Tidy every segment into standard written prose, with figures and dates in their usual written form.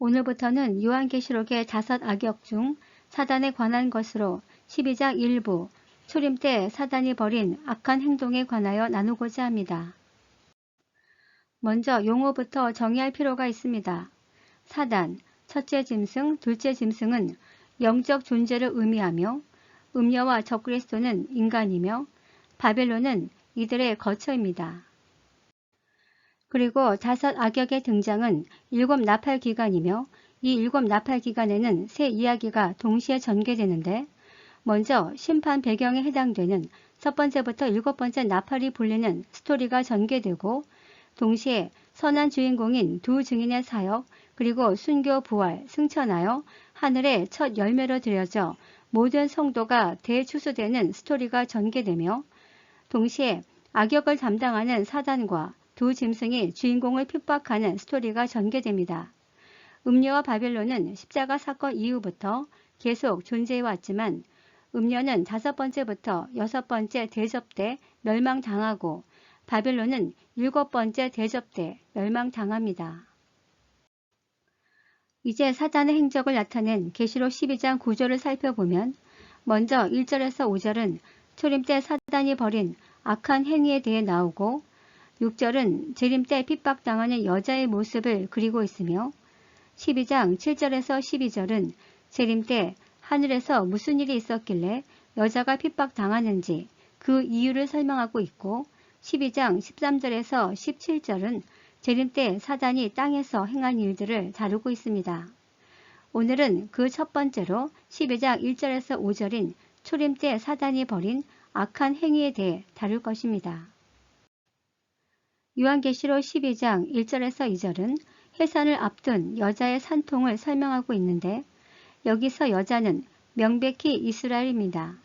오늘부터는 요한계시록의 5 악역 중 사단에 관한 것으로 12장 일부 초림 때 사단이 벌인 악한 행동에 관하여 나누고자 합니다. 먼저 용어부터 정의할 필요가 있습니다. 사단, 첫째 짐승, 둘째 짐승은 영적 존재를 의미하며 음녀와 적그리스도는 인간이며 바벨론은 이들의 거처입니다. 그리고 5 악역의 등장은 7 나팔 기간이며 이 7 나팔 기간에는 세 이야기가 동시에 전개되는데 먼저 심판 배경에 해당되는 첫 번째부터 7번째 나팔이 불리는 스토리가 전개되고 동시에 선한 주인공인 두 증인의 사역 그리고 순교 부활 승천하여 하늘의 첫 열매로 드려져 모든 성도가 대추수되는 스토리가 전개되며 동시에 악역을 담당하는 사단과 두 짐승이 주인공을 핍박하는 스토리가 전개됩니다. 음녀와 바벨론은 십자가 사건 이후부터 계속 존재해왔지만 음녀는 5번째부터 6번째 대접 때 멸망당하고 바벨론은 7번째 대접 때 멸망당합니다. 이제 사단의 행적을 나타낸 계시록 12장 9절을 살펴보면 먼저 1절에서 5절은 초림 때 사단이 벌인 악한 행위에 대해 나오고 6절은 재림 때 핍박당하는 여자의 모습을 그리고 있으며 12장 7절에서 12절은 재림 때 하늘에서 무슨 일이 있었길래 여자가 핍박당하는지 그 이유를 설명하고 있고 12장 13절에서 17절은 재림 때 사단이 땅에서 행한 일들을 다루고 있습니다. 오늘은 그 첫 번째로 12장 1절에서 5절인 초림 때 사단이 벌인 악한 행위에 대해 다룰 것입니다. 요한계시록 12장 1절에서 2절은 해산을 앞둔 여자의 산통을 설명하고 있는데 여기서 여자는 명백히 이스라엘입니다.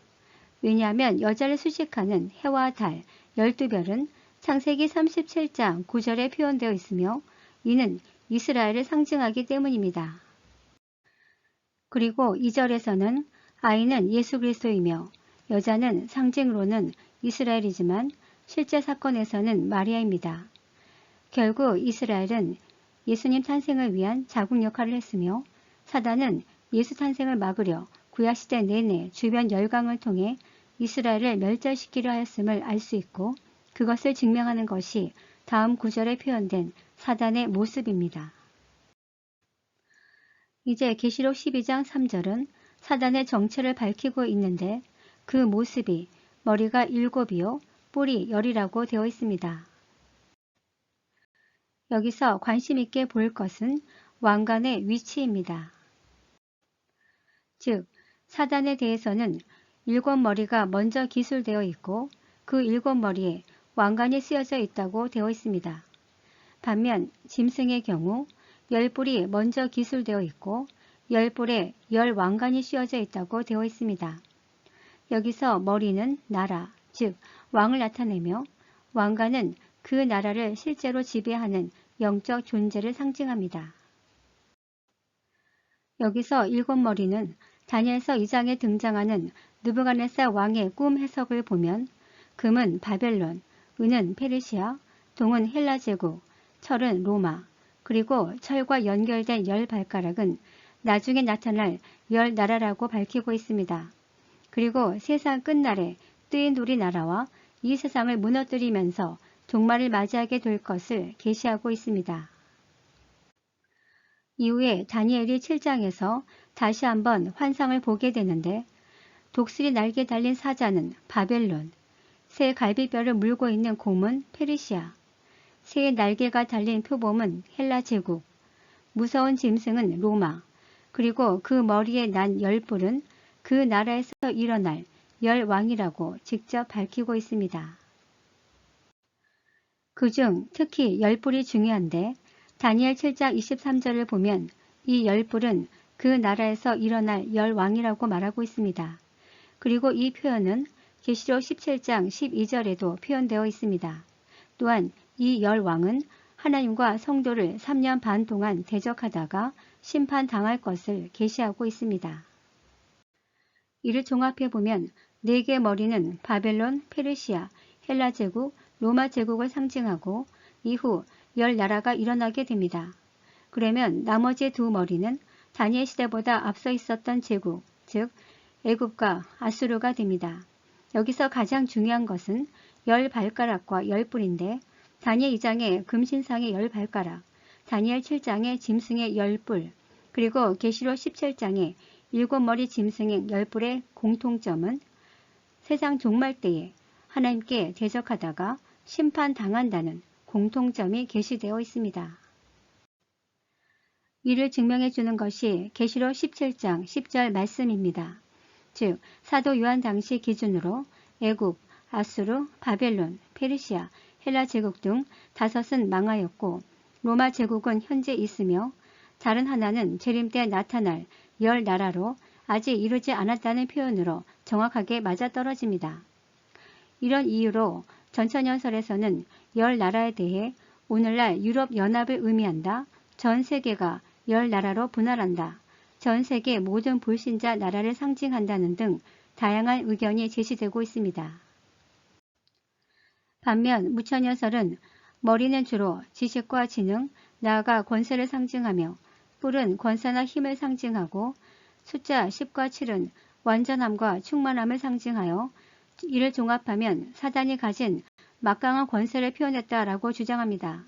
왜냐하면 여자를 수식하는 해와 달, 12별은 창세기 37장 9절에 표현되어 있으며 이는 이스라엘을 상징하기 때문입니다. 그리고 2절에서는 아이는 예수 그리스도이며 여자는 상징으로는 이스라엘이지만 실제 사건에서는 마리아입니다. 결국 이스라엘은 예수님 탄생을 위한 자국 역할을 했으며 사단은 예수 탄생을 막으려 구약시대 내내 주변 열강을 통해 이스라엘을 멸절시키려 하였음을 알 수 있고 그것을 증명하는 것이 다음 구절에 표현된 사단의 모습입니다. 이제 계시록 12장 3절은 사단의 정체를 밝히고 있는데 그 모습이 머리가 7이요 뿔이 10이라고 되어 있습니다. 여기서 관심 있게 볼 것은 왕관의 위치입니다. 즉 사단에 대해서는 7머리가 먼저 기술되어 있고 그 7머리에 왕관이 쓰여져 있다고 되어 있습니다. 반면 짐승의 경우 10뿔이 먼저 기술되어 있고 10뿔에 10왕관이 씌워져 있다고 되어 있습니다. 여기서 머리는 나라, 즉 왕을 나타내며 왕관은 그 나라를 실제로 지배하는 영적 존재를 상징합니다. 여기서 7머리는 다니엘서 2장에 등장하는 느부갓네살 왕의 꿈 해석을 보면 금은 바벨론, 은은 페르시아, 동은 헬라 제국, 철은 로마, 그리고 철과 연결된 10발가락은 나중에 나타날 10나라라고 밝히고 있습니다. 그리고 세상 끝날에 뜨인 돌이 나라와 이 세상을 무너뜨리면서 종말을 맞이하게 될 것을 계시하고 있습니다. 이후에 다니엘이 7장에서 다시 한번 환상을 보게 되는데 독수리 날개 달린 사자는 바벨론, 새 갈비뼈를 물고 있는 곰은 페르시아, 새의 날개가 달린 표범은 헬라 제국, 무서운 짐승은 로마, 그리고 그 머리에 난 10뿔은 그 나라에서 일어날 10왕이라고 직접 밝히고 있습니다. 그중 특히 10뿔이 중요한데 다니엘 7장 23절을 보면 이 10뿔은 그 나라에서 일어날 10왕이라고 말하고 있습니다. 그리고 이 표현은 계시록 17장 12절에도 표현되어 있습니다. 또한 이 10왕은 하나님과 성도를 3년 반 동안 대적하다가 심판당할 것을 계시하고 있습니다. 이를 종합해보면 4개의 머리는 바벨론, 페르시아, 헬라 제국, 로마 제국을 상징하고 이후 10나라가 일어나게 됩니다. 그러면 나머지 두 머리는 다니엘 시대보다 앞서 있었던 제국, 즉 애굽과 아수르가 됩니다. 여기서 가장 중요한 것은 10발가락과 10뿔인데 다니엘 2장의 금신상의 10발가락, 다니엘 7장의 짐승의 10뿔, 그리고 계시록 17장의 7머리 짐승의 10뿔의 공통점은 세상 종말 때에 하나님께 대적하다가 심판당한다는 공통점이 게시되어 있습니다. 이를 증명해 주는 것이 계시록 17장 10절 말씀입니다. 즉 사도 요한 당시 기준으로 애굽, 아수르, 바벨론, 페르시아, 헬라 제국 등 5은 망하였고 로마 제국은 현재 있으며 다른 하나는 재림 때 나타날 10나라로 아직 이루지 않았다는 표현으로 정확하게 맞아떨어집니다. 이런 이유로 전천연설에서는 10나라에 대해 오늘날 유럽연합을 의미한다. 전 세계가 10나라로 분할한다. 전 세계 모든 불신자 나라를 상징한다는 등 다양한 의견이 제시되고 있습니다. 반면 무천연설은 머리는 주로 지식과 지능, 나아가 권세를 상징하며 뿔은 권세나 힘을 상징하고 숫자 10과 7은 완전함과 충만함을 상징하여 이를 종합하면 사단이 가진 막강한 권세를 표현했다라고 주장합니다.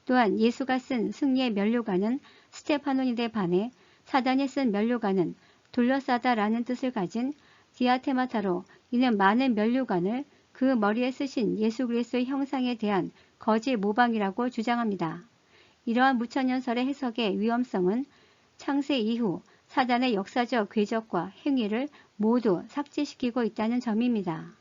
또한 예수가 쓴 승리의 면류관은 스테파노니데 반해 사단이 쓴 면류관은 둘러싸다라는 뜻을 가진 디아테마타로 이는 많은 면류관을 그 머리에 쓰신 예수 그리스도의 형상에 대한 거짓 모방이라고 주장합니다. 이러한 무천연설의 해석의 위험성은 창세 이후 사단의 역사적 궤적과 행위를 모두 삭제시키고 있다는 점입니다.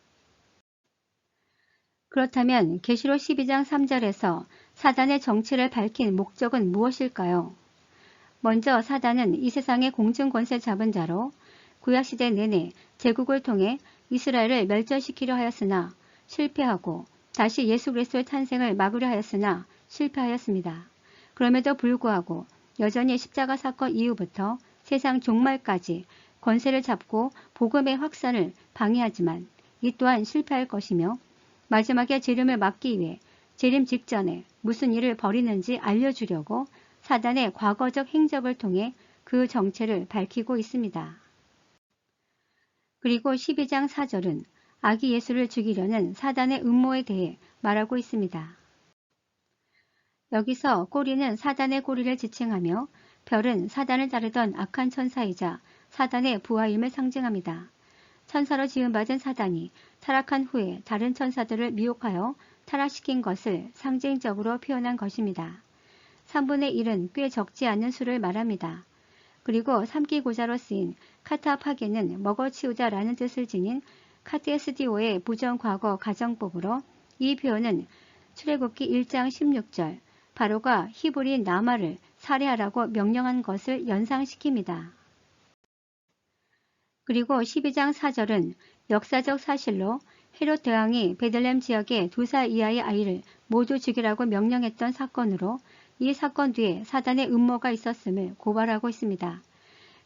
그렇다면 계시록 12장 3절에서 사단의 정체를 밝힌 목적은 무엇일까요? 먼저 사단은 이 세상의 공중권세 잡은 자로 구약시대 내내 제국을 통해 이스라엘을 멸절시키려 하였으나 실패하고 다시 예수 그리스도의 탄생을 막으려 하였으나 실패하였습니다. 그럼에도 불구하고 여전히 십자가 사건 이후부터 세상 종말까지 권세를 잡고 복음의 확산을 방해하지만 이 또한 실패할 것이며 마지막에 재림을 막기 위해 재림 직전에 무슨 일을 벌이는지 알려주려고 사단의 과거적 행적을 통해 그 정체를 밝히고 있습니다. 그리고 12장 4절은 아기 예수를 죽이려는 사단의 음모에 대해 말하고 있습니다. 여기서 꼬리는 사단의 꼬리를 지칭하며 별은 사단을 따르던 악한 천사이자 사단의 부하임을 상징합니다. 천사로 지음받은 사단이 타락한 후에 다른 천사들을 미혹하여 타락시킨 것을 상징적으로 표현한 것입니다. 3분의 1은 꽤 적지 않은 수를 말합니다. 그리고 삼기고자로 쓰인 카타파게는 먹어치우다라는 뜻을 지닌 카테스디오의 부정과거 가정법으로 이 표현은 출애굽기 1장 16절 바로가 히브리인 나마를 살해하라고 명령한 것을 연상시킵니다. 그리고 12장 4절은 역사적 사실로 헤롯 대왕이 베들레헴 지역의 2살 이하의 아이를 모두 죽이라고 명령했던 사건으로 이 사건 뒤에 사단의 음모가 있었음을 고발하고 있습니다.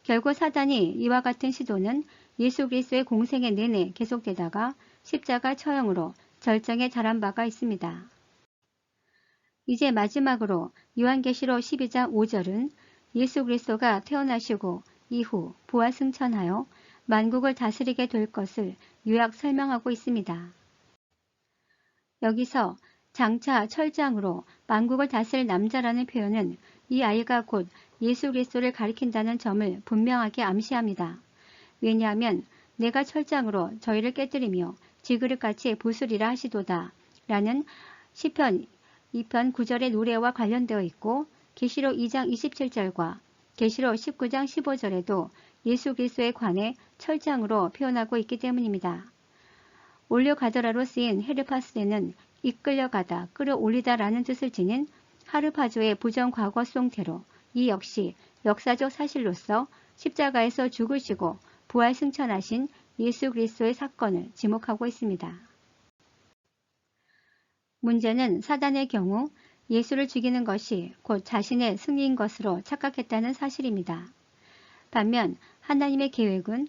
결국 사단이 이와 같은 시도는 예수 그리스도의 공생애 내내 계속되다가 십자가 처형으로 절정에 달한 바가 있습니다. 이제 마지막으로 요한계시록 12장 5절은 예수 그리스도가 태어나시고 이후 부활 승천하여 만국을 다스리게 될 것을 요약 설명하고 있습니다. 여기서 장차 철장으로 만국을 다스릴 남자라는 표현은 이 아이가 곧 예수 그리스도를 가리킨다는 점을 분명하게 암시합니다. 왜냐하면 내가 철장으로 저희를 깨뜨리며 지그릇같이 부수리라 하시도다 라는 시편 2편 9절의 노래와 관련되어 있고 계시록 2장 27절과 계시록 19장 15절에도 예수 그리스도에 관해 철장으로 표현하고 있기 때문입니다. 올려가더라로 쓰인 헤르파스데는 이끌려가다, 끌어올리다 라는 뜻을 지닌 하르파조의 부정과거 송태로 이 역시 역사적 사실로서 십자가에서 죽으시고 부활 승천하신 예수 그리스도의 사건을 지목하고 있습니다. 문제는 사단의 경우 예수를 죽이는 것이 곧 자신의 승리인 것으로 착각했다는 사실입니다. 반면 하나님의 계획은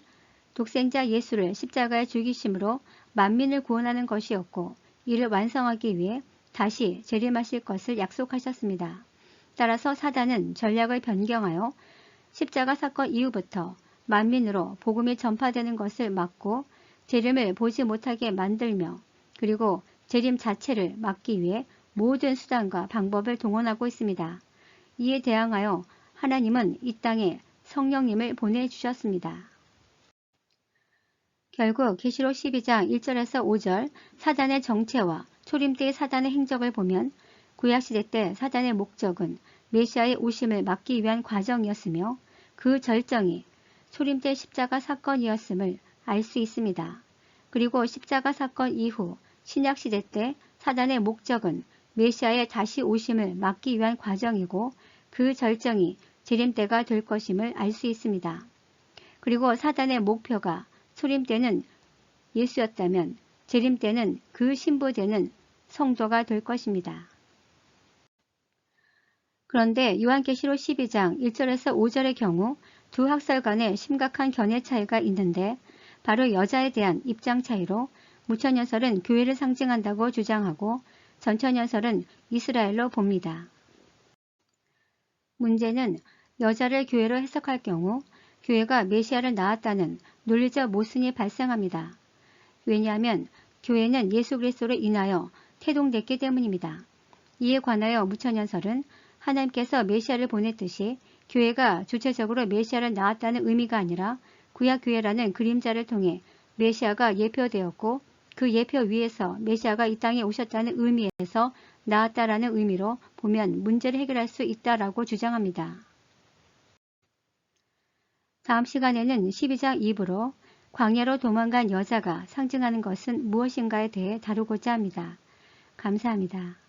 독생자 예수를 십자가에 죽이심으로 만민을 구원하는 것이었고 이를 완성하기 위해 다시 재림하실 것을 약속하셨습니다. 따라서 사단은 전략을 변경하여 십자가 사건 이후부터 만민으로 복음이 전파되는 것을 막고 재림을 보지 못하게 만들며 그리고 재림 자체를 막기 위해 모든 수단과 방법을 동원하고 있습니다. 이에 대항하여 하나님은 이 땅에 성령님을 보내주셨습니다. 결국 계시록 12장 1절에서 5절 사단의 정체와 초림 때의 사단의 행적을 보면 구약시대 때 사단의 목적은 메시아의 오심을 막기 위한 과정이었으며 그 절정이 초림 때 십자가 사건이었음을 알 수 있습니다. 그리고 십자가 사건 이후 신약시대 때 사단의 목적은 메시아의 다시 오심을 막기 위한 과정이고 그 절정이 재림 때가 될 것임을 알 수 있습니다. 그리고 사단의 목표가 초림 때는 예수였다면 재림 때는 그 신부되는 성도가 될 것입니다. 그런데 요한계시록 12장 1절에서 5절의 경우 두 학설 간에 심각한 견해 차이가 있는데 바로 여자에 대한 입장 차이로 무천연설은 교회를 상징한다고 주장하고 전천연설은 이스라엘로 봅니다. 문제는 여자를 교회로 해석할 경우 교회가 메시아를 낳았다는 논리적 모순이 발생합니다. 왜냐하면 교회는 예수 그리스도로 인하여 태동됐기 때문입니다. 이에 관하여 무천연설은 하나님께서 메시아를 보냈듯이 교회가 주체적으로 메시아를 낳았다는 의미가 아니라 구약교회라는 그림자를 통해 메시아가 예표되었고 그 예표 위에서 메시아가 이 땅에 오셨다는 의미에서 낳았다라는 의미로 보면 문제를 해결할 수 있다라고 주장합니다. 다음 시간에는 12장 2부로 광야로 도망간 여자가 상징하는 것은 무엇인가에 대해 다루고자 합니다. 감사합니다.